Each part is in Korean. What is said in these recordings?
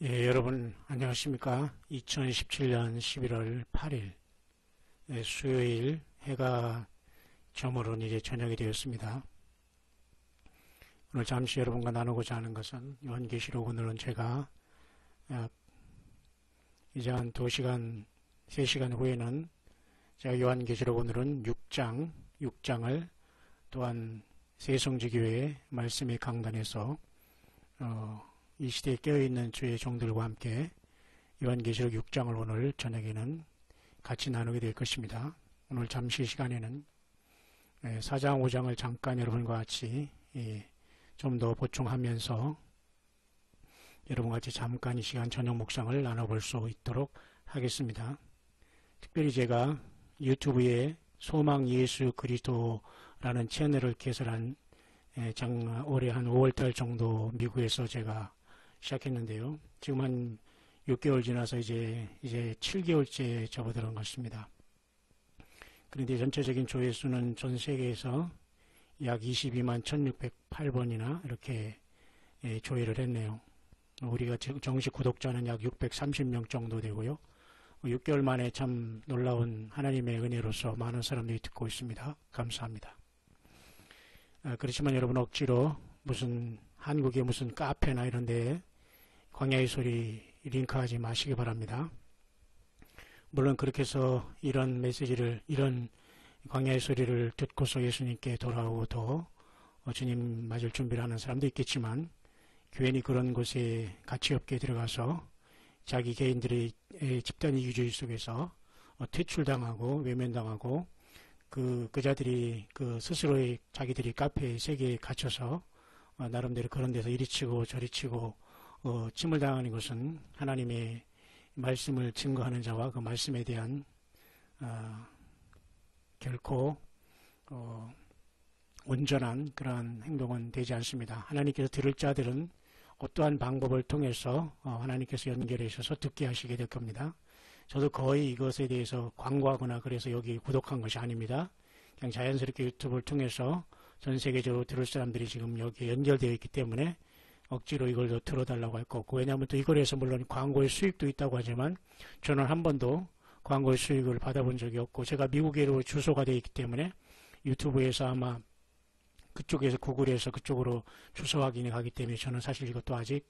예, 여러분 안녕하십니까? 2017년 11월 8일 수요일 해가 저물은 이제 저녁이 되었습니다. 오늘 잠시 여러분과 나누고자 하는 것은 요한계시록. 오늘은 제가 이제 한 2시간, 3시간 후에는 제가 요한계시록 오늘은 6장을 또한 세성지교회 말씀의 강단에서 이 시대에 깨어있는 주의 종들과 함께 요한계시록 6장을 오늘 저녁에는 같이 나누게 될 것입니다. 오늘 잠시 시간에는 4장, 5장을 잠깐 여러분과 같이 좀 더 보충하면서 여러분과 같이 잠깐 이 시간 저녁 묵상을 나눠볼 수 있도록 하겠습니다. 특별히 제가 유튜브에 소망 예수 그리스도라는 채널을 개설한 올해 한 5월달 정도 미국에서 제가 시작했는데요. 지금 한 6개월 지나서 이제 7개월째 접어드는 것입니다. 그런데 전체적인 조회수는 전 세계에서 약 22만 1608번이나 이렇게 조회를 했네요. 우리가 정식 구독자는 약 630명 정도 되고요. 6개월 만에 참 놀라운 하나님의 은혜로서 많은 사람들이 듣고 있습니다. 감사합니다. 그렇지만 여러분 억지로 한국의 무슨 카페나 이런 데에 광야의 소리 링크하지 마시기 바랍니다. 물론 그렇게 해서 이런 메시지를, 이런 광야의 소리를 듣고서 예수님께 돌아오고 더 주님 맞을 준비를 하는 사람도 있겠지만, 괜히 그런 곳에 가치없게 들어가서 자기 개인들의 집단 이기주의 속에서 퇴출당하고 외면당하고 그자들이 스스로의 자기들이 카페의 세계에 갇혀서 나름대로 그런 데서 이리 치고 저리 치고 침을 당하는 것은 하나님의 말씀을 증거하는 자와 그 말씀에 대한 결코 온전한 그러한 행동은 되지 않습니다. 하나님께서 들을 자들은 어떠한 방법을 통해서 하나님께서 연결해 주셔서 듣게 하시게 될 겁니다. 저도 거의 이것에 대해서 광고하거나 그래서 여기 구독한 것이 아닙니다. 그냥 자연스럽게 유튜브를 통해서 전 세계적으로 들을 사람들이 지금 여기에 연결되어 있기 때문에 억지로 이걸 더 들어달라고 할 거 없고, 왜냐하면 또 이걸 해서 물론 광고의 수익도 있다고 하지만 저는 한 번도 광고의 수익을 받아본 적이 없고, 제가 미국으로 주소가 되어 있기 때문에 유튜브에서 아마 그쪽에서 구글에서 그쪽으로 주소 확인이 가기 때문에 저는 사실 이것도 아직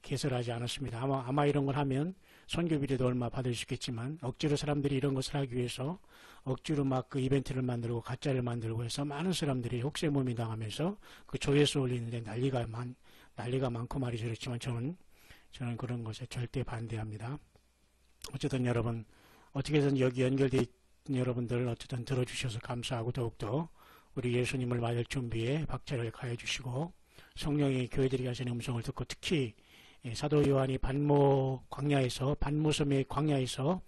개설하지 않았습니다. 아마 이런 걸 하면 선교비리도 얼마 받을 수 있겠지만, 억지로 사람들이 이런 것을 하기 위해서 억지로 막 그 이벤트를 만들고 가짜를 만들고 해서 많은 사람들이 혹세무민 당하면서 그 조회수 올리는데 난리가 많고 말이죠. 그렇지만 저는 그런 것에 절대 반대합니다. 어쨌든 여러분, 어떻게든 여기 연결되어 있는 여러분들 어쨌든 들어주셔서 감사하고, 더욱더 우리 예수님을 맞을 준비에 박차를 가해 주시고, 성령이 교회들이 하시는 음성을 듣고, 특히 사도 요한이 반모섬의 광야에서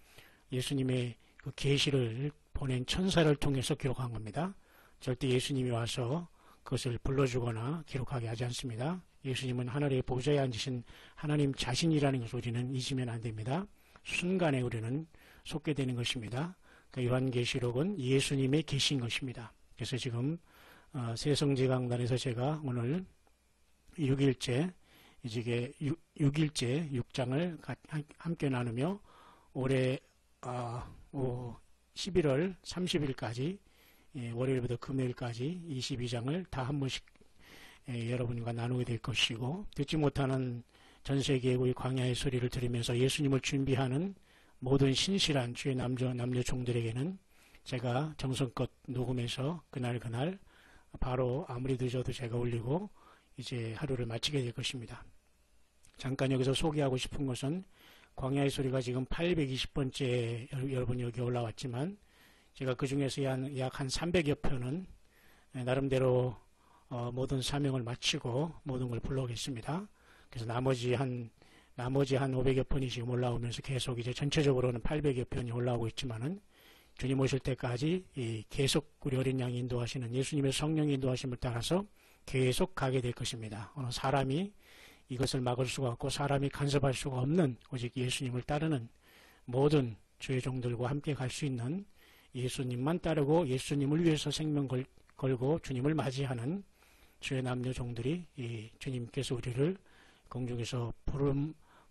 예수님의 그 계시를 보낸 천사를 통해서 기록한 겁니다. 절대 예수님이 와서 그것을 불러주거나 기록하게 하지 않습니다. 예수님은 하늘의 보좌에 앉으신 하나님 자신이라는 것을 우리는 잊으면 안 됩니다. 순간에 우리는 속게 되는 것입니다. 그 요한계시록은 예수님의 계시인 것입니다. 그래서 지금 세성지 강단에서 제가 오늘 6일째 6장을 함께 나누며 올해 11월 30일까지 월요일부터 금요일까지 22장을 다 한 번씩 여러분과 나누게 될 것이고, 듣지 못하는 전 세계의 우리 광야의 소리를 들으면서 예수님을 준비하는 모든 신실한 주의 남녀 종들에게는 제가 정성껏 녹음해서 그날 바로 아무리 늦어도 제가 올리고 이제 하루를 마치게 될 것입니다. 잠깐 여기서 소개하고 싶은 것은, 광야의 소리가 지금 820번째 여러분 여기 올라왔지만, 제가 그 중에서 약 한 300여 편은 나름대로 모든 사명을 마치고 모든 걸 불러오겠습니다. 그래서 나머지 한 500여 편이 지금 올라오면서 계속 이제 전체적으로는 800여 편이 올라오고 있지만은, 주님 오실 때까지 계속 우리 어린 양이 인도하시는 예수님의 성령의 인도하심을 따라서 계속 가게 될 것입니다. 어느 사람이 이것을 막을 수가 없고 사람이 간섭할 수가 없는, 오직 예수님을 따르는 모든 주의 종들과 함께 갈 수 있는, 예수님만 따르고 예수님을 위해서 생명 걸고 주님을 맞이하는 주의 남녀 종들이 주님께서 우리를 공중에서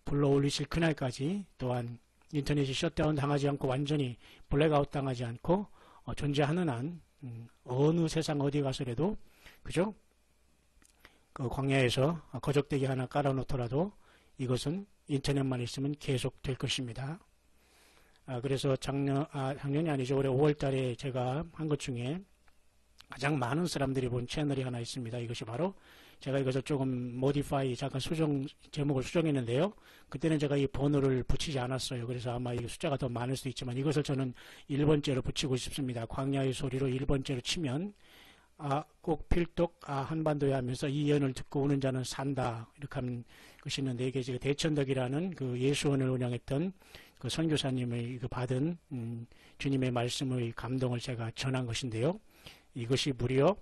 불러 올리실 그날까지 또한 인터넷이 셧다운 당하지 않고 완전히 블랙아웃 당하지 않고 존재하는 한 어느 세상 어디 가서라도 그죠? 그 광야에서 거적대기 하나 깔아놓더라도 이것은 인터넷만 있으면 계속 될 것입니다. 그래서 작년이 아니죠. 올해 5월달에 제가 한 것 중에 가장 많은 사람들이 본 채널이 하나 있습니다. 이것이 바로 제가 이것을 조금 모디파이 잠깐 제목을 수정했는데요. 그때는 제가 이 번호를 붙이지 않았어요. 그래서 아마 이 숫자가 더 많을 수도 있지만 이것을 저는 1번째로 붙이고 싶습니다. 광야의 소리로 1번째로 치면 꼭 필독 한반도에 하면서 이 예언을 듣고 오는 자는 산다 이렇게 하는 것이 있는데 이게 제가 대천덕이라는 그 예수원을 운영했던 그 선교사님의 받은 주님의 말씀의 감동을 제가 전한 것인데요. 이것이 무려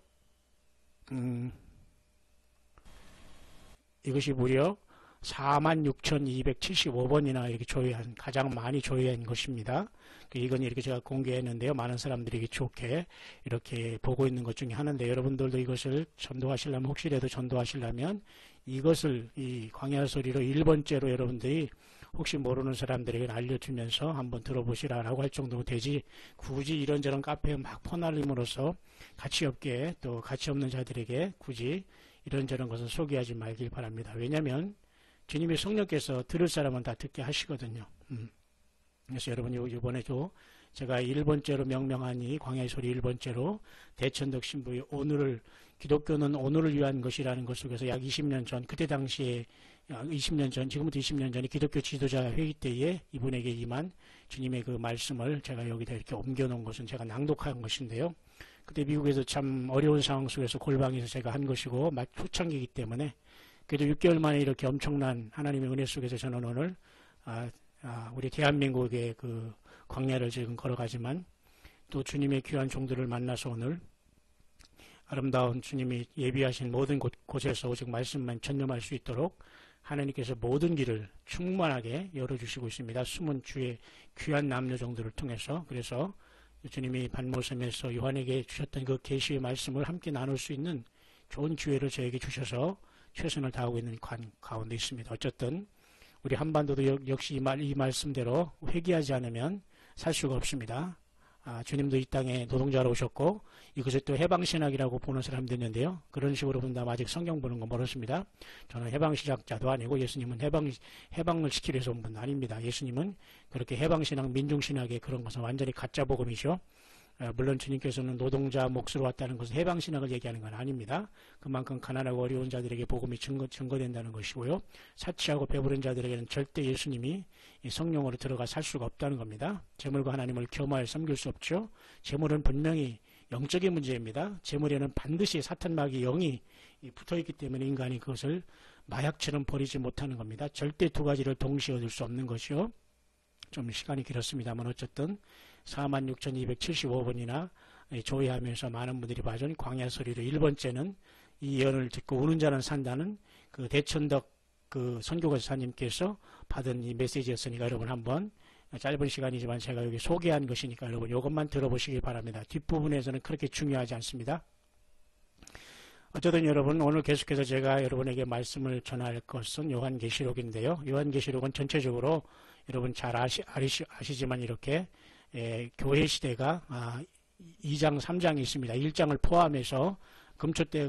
46,275번이나 이렇게 조회한, 가장 많이 조회한 것입니다. 이건 이렇게 제가 공개했는데요. 많은 사람들이 좋게 이렇게 보고 있는 것 중에 하나인데, 여러분들도 이것을 전도하시려면, 혹시라도 전도하시려면 이것을 이 광야 소리로 1번째로 여러분들이 혹시 모르는 사람들에게 알려주면서 한번 들어보시라라고 할 정도로 되지, 굳이 이런저런 카페에 막 퍼날림으로써 가치 없게 또 가치 없는 자들에게 굳이 이런저런 것을 소개하지 말길 바랍니다. 왜냐하면 주님의 성령께서 들을 사람은 다 듣게 하시거든요. 그래서 여러분 이번에도 제가 1번째로 명명하니 광야의 소리 1번째로 대천덕 신부의 오늘을, 기독교는 오늘을 위한 것이라는 것 속에서 약 20년 전, 그때 당시에 20년 전, 지금부터 20년 전에 기독교 지도자 회의 때에 이분에게 임한 주님의 그 말씀을 제가 여기다 이렇게 옮겨놓은 것은 제가 낭독한 것인데요. 그때 미국에서 참 어려운 상황 속에서 골방에서 제가 한 것이고 초창기이기 때문에 그래도 6개월 만에 이렇게 엄청난 하나님의 은혜 속에서 저는 오늘 우리 대한민국의 그 광야를 지금 걸어가지만 또 주님의 귀한 종들을 만나서 오늘 아름다운 주님이 예비하신 모든 곳에서 오직 말씀만 전념할 수 있도록 하나님께서 모든 길을 충만하게 열어주시고 있습니다. 숨은 주의 귀한 남녀 종들을 통해서. 그래서 주님이 반모섬에서 요한에게 주셨던 그 계시의 말씀을 함께 나눌 수 있는 좋은 기회를 저에게 주셔서 최선을 다하고 있는 가운데 있습니다. 어쨌든 우리 한반도도 역시 이 말씀대로 회개하지 않으면 살 수가 없습니다. 주님도 이 땅에 노동자로 오셨고 이것을 또 해방신학이라고 보는 사람도 있는데요. 그런 식으로 본다면 아직 성경 보는 건 멀었습니다. 저는 해방신학자도 아니고 예수님은 해방을 시키려 해서 온 분 아닙니다. 예수님은 그렇게 해방신학, 민중신학의 그런 것은 완전히 가짜 복음이죠. 물론 주님께서는 노동자 몫으로 왔다는 것은 해방신학을 얘기하는 건 아닙니다. 그만큼 가난하고 어려운 자들에게 복음이 증거된다는 것이고요. 사치하고 배부른 자들에게는 절대 예수님이 성령으로 들어가 살 수가 없다는 겁니다. 재물과 하나님을 겸하여 섬길 수 없죠. 재물은 분명히 영적인 문제입니다. 재물에는 반드시 사탄 마귀 영이 붙어있기 때문에 인간이 그것을 마약처럼 버리지 못하는 겁니다. 절대 두 가지를 동시에 얻을 수 없는 것이요. 좀 시간이 길었습니다만 어쨌든 46,275번이나 조회하면서 많은 분들이 봐준 광야 소리로 1번째는 이 예언을 듣고 우는 자는 산다는 그 대천덕 그 선교사님께서 받은 이 메시지였으니까 여러분 한번 짧은 시간이지만 제가 여기 소개한 것이니까 여러분 이것만 들어보시기 바랍니다. 뒷부분에서는 그렇게 중요하지 않습니다. 어쨌든 여러분 오늘 계속해서 제가 여러분에게 말씀을 전할 것은 요한계시록인데요. 요한계시록은 전체적으로 여러분 잘 아시지만 이렇게 교회 시대가 2장 3장이 있습니다. 1장을 포함해서 금초대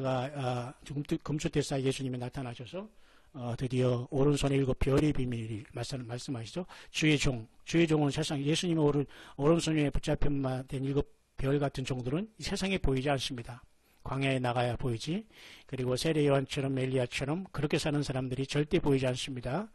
사이 예수님이 나타나셔서 드디어 오른손에 7 별의 비밀을 말씀하시죠. 주의 종은 세상 예수님의 오른손 위에 붙잡힌 7 별 같은 종들은 세상에 보이지 않습니다. 광야에 나가야 보이지. 그리고 세례 요한처럼 엘리야처럼 그렇게 사는 사람들이 절대 보이지 않습니다.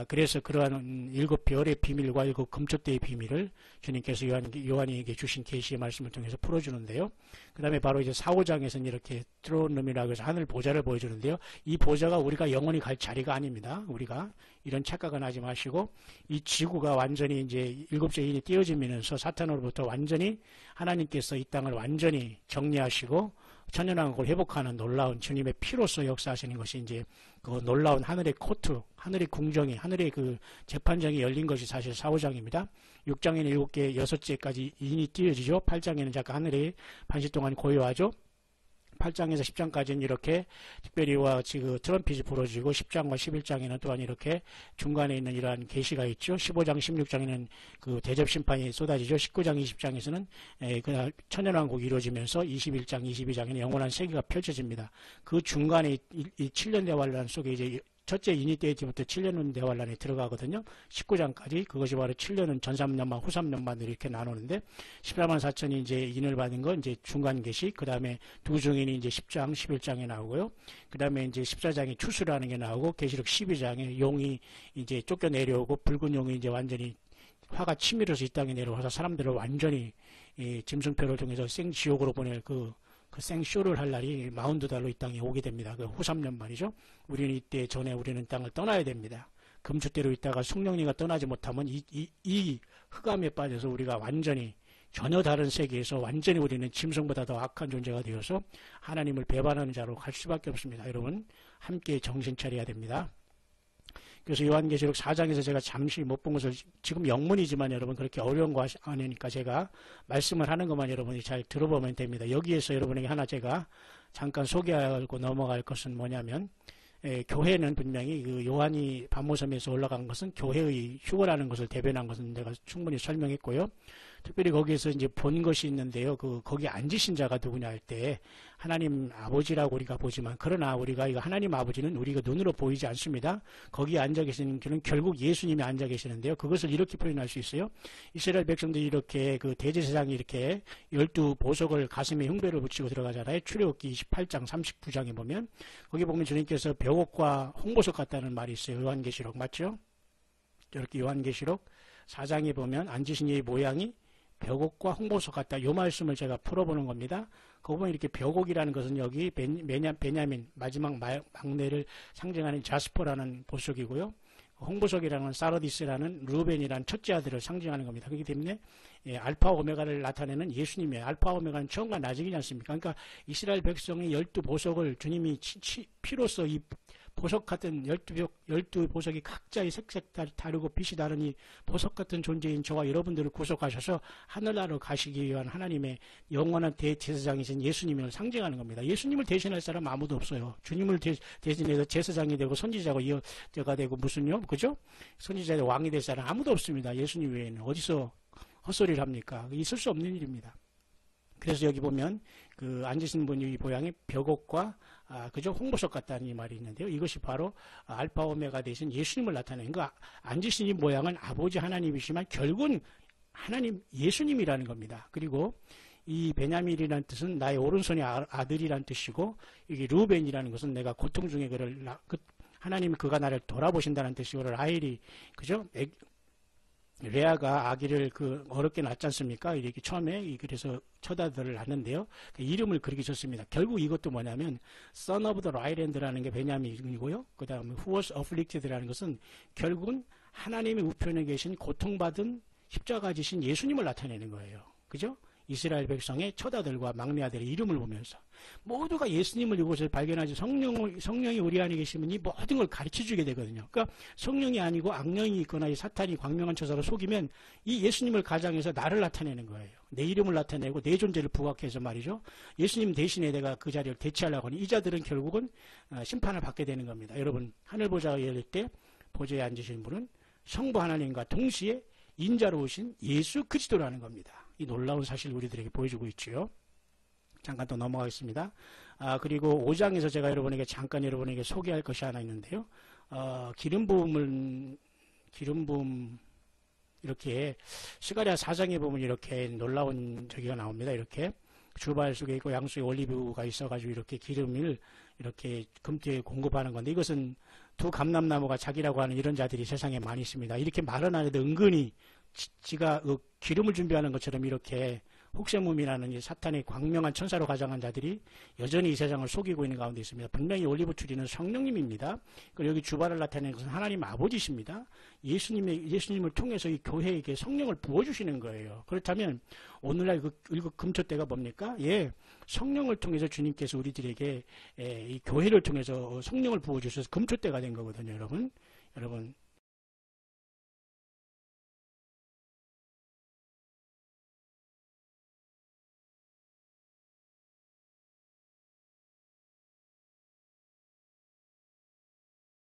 그래서 그러한 7 별의 비밀과 7 금초대의 비밀을 주님께서 요한에게 주신 계시의 말씀을 통해서 풀어주는데요. 그 다음에 바로 이제 4, 5장에서는 이렇게 트론룸이라고 해서 하늘 보좌를 보여주는데요. 이 보좌가 우리가 영원히 갈 자리가 아닙니다. 우리가 이런 착각은 하지 마시고 이 지구가 완전히 이제 7째 인이 띄어지면서 사탄으로부터 완전히 하나님께서 이 땅을 완전히 정리하시고 천연왕국을 회복하는 놀라운 주님의 피로서 역사하시는 것이 이제 그 놀라운 하늘의 코트, 하늘의 궁정이, 하늘의 그 재판정이 열린 것이 사실 4, 5장입니다. 6장에는 7개, 6째까지 인이 띄어지죠. 8장에는 잠깐 하늘이 반시 동안 고요하죠. 8장에서 10장까지는 이렇게 특별히 와 지금 트럼핏이 불어지고 10장과 11장에는 또한 이렇게 중간에 있는 이러한 계시가 있죠. 15장, 16장에는 그 대접 심판이 쏟아지죠. 19장, 20장에서는 그날 천연왕국이 이루어지면서 21장, 22장에는 영원한 세계가 펼쳐집니다. 그 중간에 이 7년 대환란 속에 이제 첫째 이니테이티부터 7년은 대환란에 들어가거든요. 19장까지 그것이 바로 7년은 전 3년만 후 3년만 이렇게 나누는데 14만 4천이 이제 인을 받은 건 이제 중간 계시, 그 다음에 두 증인이 이제 10장, 11장에 나오고요. 그 다음에 이제 14장에 추수라는 게 나오고 계시록 12장에 용이 이제 쫓겨 내려오고 붉은 용이 이제 완전히 화가 치밀어서 이 땅에 내려와서 사람들을 완전히 이 짐승표를 통해서 생지옥으로 보낼 그 생쇼를 할 날이 마운드 달로 이 땅에 오게 됩니다. 그 후 3년 말이죠. 우리는 이때 전에 우리는 땅을 떠나야 됩니다. 금주대로 있다가 성령님과 떠나지 못하면 이 흑암에 빠져서 우리가 완전히 전혀 다른 세계에서 완전히 우리는 짐승보다 더 악한 존재가 되어서 하나님을 배반하는 자로 갈 수밖에 없습니다. 여러분 함께 정신 차려야 됩니다. 그래서 요한계시록 4장에서 제가 잠시 못 본 것을 지금 영문이지만 여러분 그렇게 어려운 거 아니니까 제가 말씀을 하는 것만 여러분이 잘 들어보면 됩니다. 여기에서 여러분에게 하나 제가 잠깐 소개하고 넘어갈 것은 뭐냐면 교회는 분명히 그 요한이 반모섬에서 올라간 것은 교회의 휴거라는 것을 대변한 것은 내가 충분히 설명했고요. 특별히 거기에서 이제 본 것이 있는데요. 거기 앉으신 자가 누구냐 할 때 하나님 아버지라고 우리가 보지만 그러나 우리가 이거 하나님 아버지는 우리가 눈으로 보이지 않습니다. 거기에 앉아 계시는 분은 결국 예수님이 앉아 계시는데요. 그것을 이렇게 표현할 수 있어요. 이스라엘 백성들이 이렇게 그 대제사장이 이렇게 12보석을 가슴에 흉배를 붙이고 들어가잖아요. 출애굽기 28장 39장에 보면 거기 보면 주님께서 벽옥과 홍보석 같다는 말이 있어요. 요한계시록 맞죠? 이렇게 요한계시록 4장에 보면 앉으신 이의 모양이 벽옥과 홍보석 같다. 이 말씀을 제가 풀어보는 겁니다. 거기 보면 이렇게 벽옥이라는 것은 여기 베냐민 마지막 막내를 상징하는 자스퍼라는 보석이고요. 홍보석이라는 사르디스라는 루벤이라는 첫째 아들을 상징하는 겁니다. 그렇기 때문에 알파 오메가를 나타내는 예수님이에요. 알파 오메가는 처음과 나중이지 않습니까? 그러니까 이스라엘 백성의 12보석을 주님이 피로써 이 보석 같은 12보석이 각자의 색색 다르고 빛이 다른 이 보석 같은 존재인 저와 여러분들을 구속하셔서 하늘나라로 가시기 위한 하나님의 영원한 대제사장이신 예수님을 상징하는 겁니다. 예수님을 대신할 사람 아무도 없어요. 주님을 대신해서 제사장이 되고 선지자가 이어가 되고 무슨요? 그죠? 선지자의 왕이 될 사람 아무도 없습니다. 예수님 외에는. 어디서 헛소리를 합니까? 있을 수 없는 일입니다. 그래서 여기 보면 그 앉으신 분이 모양이 벽옥과 그죠? 홍보석 같다는 이 말이 있는데요. 이것이 바로 알파 오메가 되신 예수님을 나타내는 거. 앉으신 이 모양은 아버지 하나님이시지만 결국은 하나님 예수님이라는 겁니다. 그리고 이 베냐민이라는 뜻은 나의 오른손의 아들이라는 뜻이고 이게 루벤이라는 것은 내가 고통 중에 하나님이 그가 나를 돌아보신다는 뜻이고 라헬이 그죠? 레아가 아기를 어렵게 낳지 않습니까? 이렇게 처음에 그래서 첫 아들을 낳는데요. 그 이름을 그렇게 줬습니다. 결국 이것도 뭐냐면 Son of the Right Hand라는 게 베냐민이고요. 그 다음에 Who was afflicted라는 것은 결국은 하나님의 우편에 계신 고통받은 십자가 지신 예수님을 나타내는 거예요. 그죠? 이스라엘 백성의 첫 아들과 막내 아들의 이름을 보면서 모두가 예수님을 이곳을 발견하지 성령이 우리 안에 계시면 이 모든 걸 가르쳐주게 되거든요. 그러니까 성령이 아니고 악령이 있거나 이 사탄이 광명한 처사로 속이면 이 예수님을 가장해서 나를 나타내는 거예요. 내 이름을 나타내고 내 존재를 부각해서 말이죠. 예수님 대신에 내가 그 자리를 대체하려고 하니 이 자들은 결국은 심판을 받게 되는 겁니다. 여러분 하늘 보좌가 열릴 때 보좌에 앉으신 분은 성부 하나님과 동시에 인자로 오신 예수 그리스도라는 겁니다. 이 놀라운 사실을 우리들에게 보여주고 있지요. 잠깐 또 넘어가겠습니다. 그리고 5장에서 제가 여러분에게 잠깐 여러분에게 소개할 것이 하나 있는데요. 기름 부음 이렇게 스가랴 4장에 보면 이렇게 놀라운 저기가 나옵니다. 이렇게 주발 속에 있고 양 속에 올리브가 있어가지고 이렇게 기름을 이렇게 금태에 공급하는 건데 이것은 두 감람나무가 자기라고 하는 이런 자들이 세상에 많이 있습니다. 이렇게 말은 안 해도 은근히 지가 기름을 준비하는 것처럼 이렇게 혹세무민이라는 이 사탄의 광명한 천사로 가장한 자들이 여전히 이 세상을 속이고 있는 가운데 있습니다. 분명히 올리브 트리는 성령님입니다. 그리고 여기 주발을 나타내는 것은 하나님 아버지십니다. 예수님을 통해서 이 교회에게 성령을 부어주시는 거예요. 그렇다면 오늘날 금초대가 뭡니까? 성령을 통해서 주님께서 우리들에게 이 교회를 통해서 성령을 부어주셔서 금초대가 된 거거든요. 여러분